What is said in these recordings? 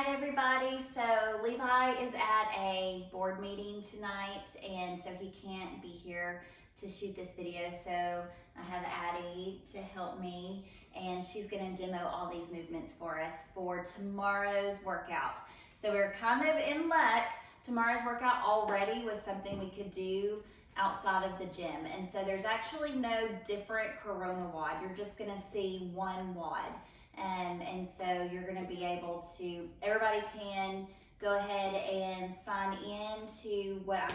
right, everybody, so Levi is at a board meeting tonight, and so he can't be here to shoot this video, so I have Addie to help me, and she's going to demo all these movements for us for tomorrow's workout. So we're kind of in luck. Tomorrow's workout already was something we could do outside of the gym, and so there's actually no different CoronaWOD. You're just going to see one WOD. And so you're going to be able to, everybody can go ahead and sign in to what I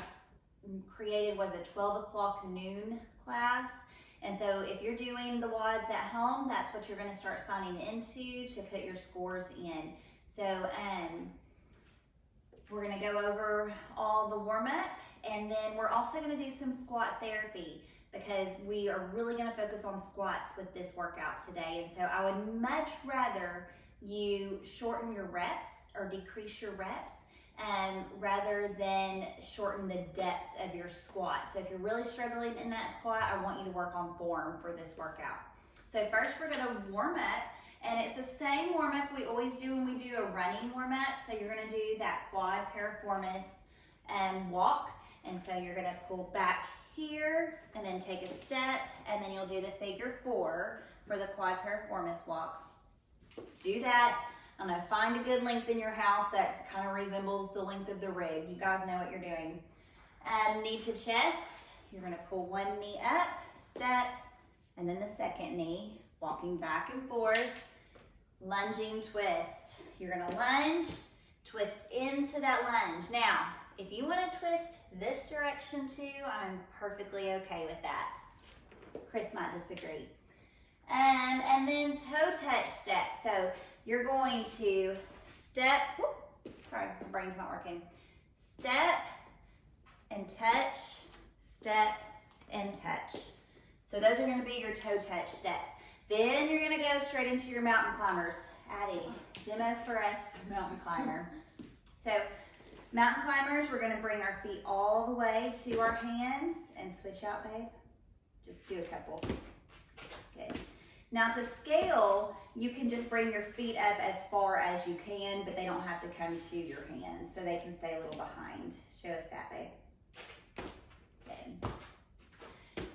created was a 12 o'clock noon class. And so if you're doing the WODs at home, that's what you're going to start signing into to put your scores in. So we're going to go over all the warm up, and then we're also going to do some squat therapy, because we are really going to focus on squats with this workout today. And so I would much rather you shorten your reps or decrease your reps rather than shorten the depth of your squat. So if you're really struggling in that squat, I want you to work on form for this workout. So first we're going to warm up, and it's the same warm up we always do when we do a running warm up. So you're going to do that quad piriformis walk. And so you're going to pull back here and then take a step, and then you'll do the figure 4 for the quad piriformis walk. Do that. I don't know, find a good length in your house that kind of resembles the length of the rig. You guys know what you're doing. Knee to chest. You're going to pull one knee up, step, and then the second knee, walking back and forth, lunging twist. You're going to lunge, twist into that lunge. Now, if you want to twist this direction too, I'm perfectly okay with that. Chris might disagree. And then toe touch step. So you're going to step, sorry, my brain's not working. Step and touch, step and touch. So those are going to be your toe touch steps. Then you're going to go straight into your mountain climbers. Addie, demo for us, mountain climber. So mountain climbers, we're going to bring our feet all the way to our hands and switch out, babe. Just do a couple. Good. Now to scale, you can just bring your feet up as far as you can, but they don't have to come to your hands, so they can stay a little behind. Show us that, babe. Good.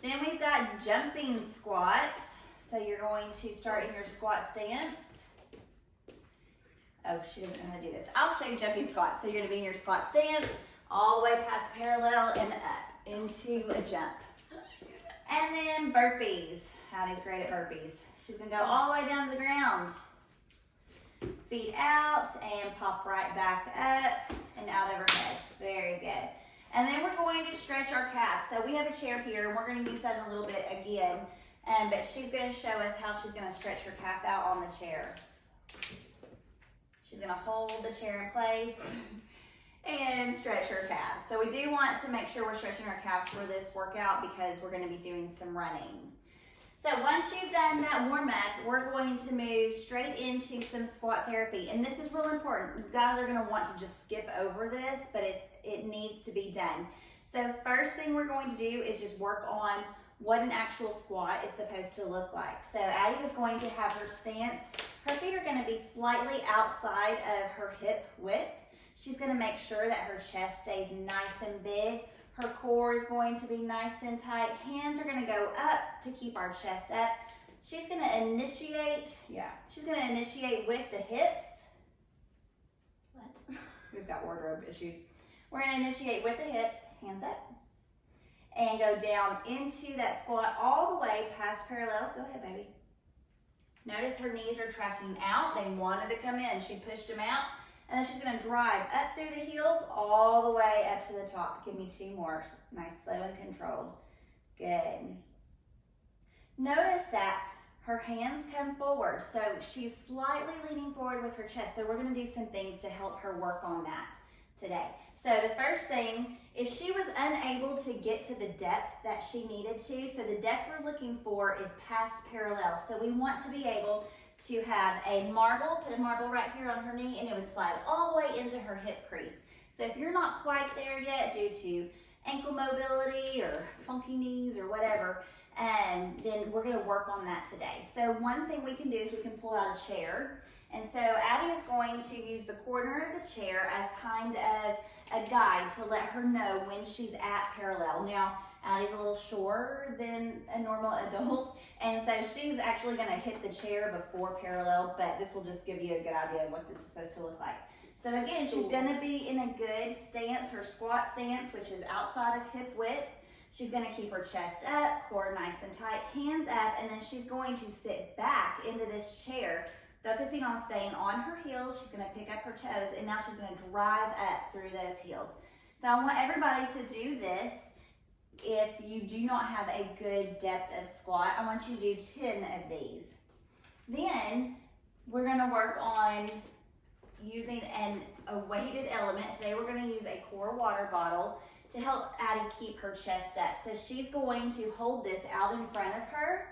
Then we've got jumping squats. So you're going to start in your squat stance. Oh, she doesn't know how to do this. I'll show you jumping squats. So you're going to be in your squat stance, all the way past parallel and up into a jump. And then burpees. Addie's great at burpees. She's going to go all the way down to the ground. Feet out and pop right back up and out overhead. Very good. And then we're going to stretch our calves. So we have a chair here, and we're going to use that in a little bit again. But she's going to show us how she's going to stretch her calf out on the chair. She's going to hold the chair in place and stretch her calves. So we do want to make sure we're stretching our calves for this workout, because we're going to be doing some running. So once you've done that warm up, we're going to move straight into some squat therapy. And this is real important. You guys are going to want to just skip over this, but it needs to be done. So first thing we're going to do is just work on what an actual squat is supposed to look like. So Addie is going to have her stance. Her feet are going to be slightly outside of her hip width. She's going to make sure that her chest stays nice and big. Her core is going to be nice and tight. Hands are going to go up to keep our chest up. She's going to initiate, she's going to initiate with the hips. What? We've got wardrobe issues. We're going to initiate with the hips, hands up, and go down into that squat all the way past parallel. Go ahead, baby. Notice her knees are tracking out. They wanted to come in. She pushed them out. And then she's going to drive up through the heels all the way up to the top. Give me 2 more. Nice, slow and controlled. Good. Notice that her hands come forward. So she's slightly leaning forward with her chest. So we're going to do some things to help her work on that today. So the first thing, if she was unable to get to the depth that she needed to, so the depth we're looking for is past parallel. So we want to be able to have a marble, put a marble right here on her knee, and it would slide all the way into her hip crease. So if you're not quite there yet due to ankle mobility or funky knees or whatever, then we're going to work on that today. So one thing we can do is we can pull out a chair, And so Addie is going to use the corner of the chair as kind of a guide to let her know when she's at parallel. Now, Addie's a little shorter than a normal adult, and so she's actually gonna hit the chair before parallel, but this will just give you a good idea of what this is supposed to look like. So again, she's gonna be in a good stance, her squat stance, which is outside of hip width. She's gonna keep her chest up, core nice and tight, hands up, and then she's going to sit back into this chair, focusing on staying on her heels. She's gonna pick up her toes, and now she's gonna drive up through those heels. So I want everybody to do this. If you do not have a good depth of squat, I want you to do 10 of these. Then we're gonna work on using a weighted element. Today we're gonna use a core water bottle to help Addie keep her chest up. So she's going to hold this out in front of her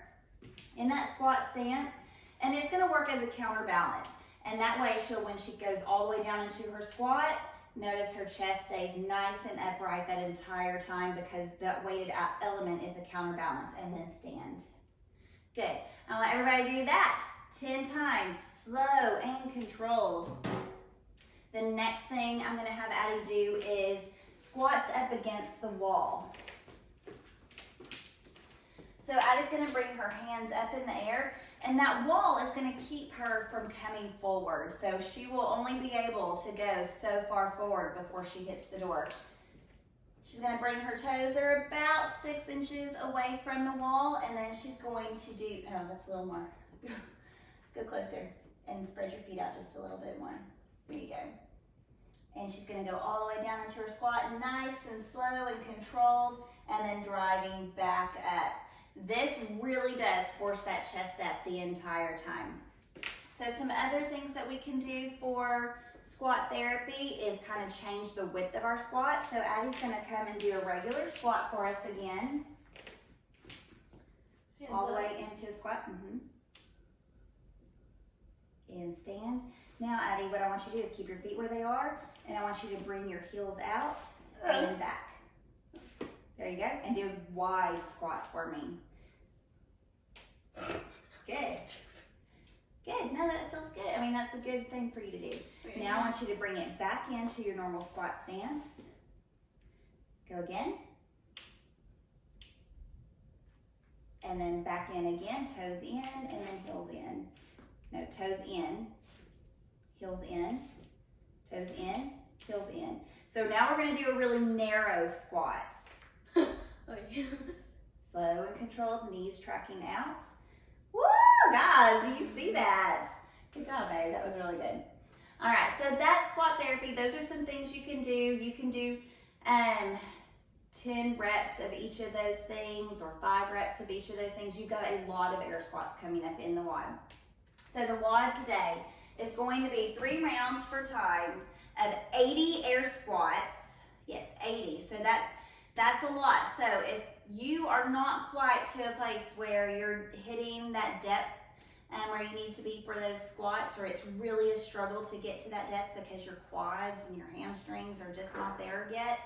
in that squat stance, and it's gonna work as a counterbalance. And that way when she goes all the way down into her squat, notice her chest stays nice and upright that entire time because that weighted element is a counterbalance. And then stand. Good. I want everybody to do that 10 times, slow and controlled. The next thing I'm gonna have Addie do is squats up against the wall. So Addie's gonna bring her hands up in the air, and that wall is gonna keep her from coming forward. So she will only be able to go so far forward before she hits the door. She's gonna bring her toes, they're about 6 inches away from the wall, and then she's going to do, oh, that's a little more. Go closer and spread your feet out just a little bit more. There you go. And she's gonna go all the way down into her squat, nice and slow and controlled, and then driving back up. This really does force that chest up the entire time. So some other things that we can do for squat therapy is kind of change the width of our squat. So Addie's gonna come and do a regular squat for us again. All the way into a squat. And stand. Now Addie, what I want you to do is keep your feet where they are, and I want you to bring your heels out and then back. There you go, and do a wide squat for me. Good. Good, no, that feels good. I mean, that's a good thing for you to do. Okay. Now I want you to bring it back into your normal squat stance. Go again. And then back in again, toes in, and then heels in. No, toes in, heels in, toes in, heels in. So now we're gonna do a really narrow squat. Okay. Slow and controlled, knees tracking out. Woo, guys, do you see that? Good job, babe, that was really good. All right, so that's squat therapy. Those are some things you can do. You can do 10 reps of each of those things or 5 reps of each of those things. You've got a lot of air squats coming up in the WOD. So the WOD today is going to be 3 rounds for time of 80 air squats. Yes, 80. So that's a lot. So if you are not quite to a place where you're hitting that depth where you need to be for those squats, or it's really a struggle to get to that depth because your quads and your hamstrings are just not there yet,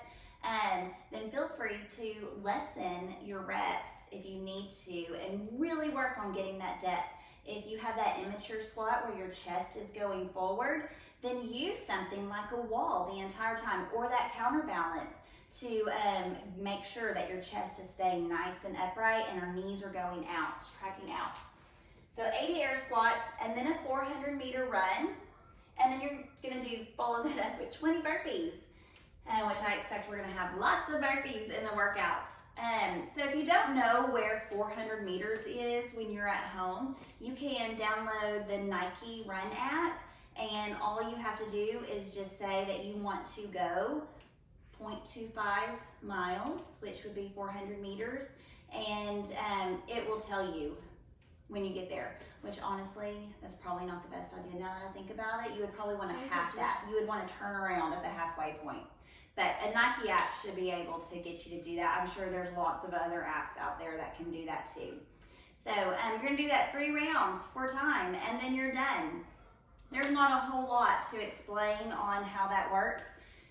then feel free to lessen your reps if you need to and really work on getting that depth. If you have that immature squat where your chest is going forward, then use something like a wall the entire time, or that counterbalance to make sure that your chest is staying nice and upright and our knees are going out, tracking out. So 80 air squats and then a 400-meter run, and then you're gonna follow that up with 20 burpees, which I expect we're gonna have lots of burpees in the workouts. So if you don't know where 400 meters is when you're at home, you can download the Nike Run app, and all you have to do is just say that you want to go 0.25 miles, which would be 400 meters, and it will tell you when you get there, which honestly, that's probably not the best idea now that I think about it. You would probably want to half that. You would want to turn around at the halfway point. But a Nike app should be able to get you to do that. I'm sure there's lots of other apps out there that can do that too. So you're gonna do that 3 rounds for time, and then you're done. There's not a whole lot to explain on how that works.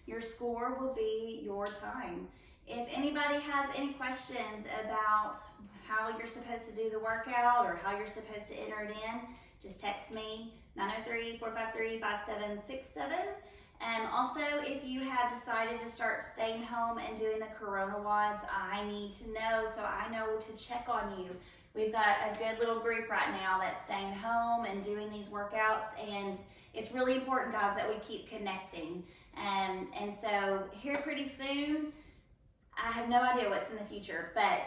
Your score will be your time. If anybody has any questions about how you're supposed to do the workout or how you're supposed to enter it in, just text me 903-453-5767. Also, if you have decided to start staying home and doing the CoronaWODs, I need to know so I know to check on you. We've got a good little group right now that's staying home and doing these workouts, and it's really important, guys, that we keep connecting. And so here pretty soon, I have no idea what's in the future, but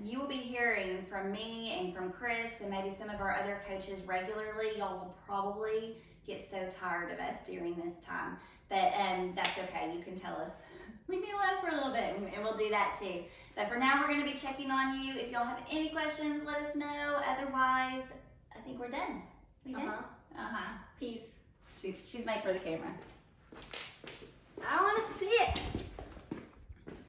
you will be hearing from me and from Chris and maybe some of our other coaches regularly. Y'all will probably get so tired of us during this time, but that's okay. You can tell us, leave me alone for a little bit, and we'll do that too. But for now, we're going to be checking on you. If y'all have any questions, let us know. Otherwise, I think we're done. We done? Peace. She's made for the camera. I want to see it.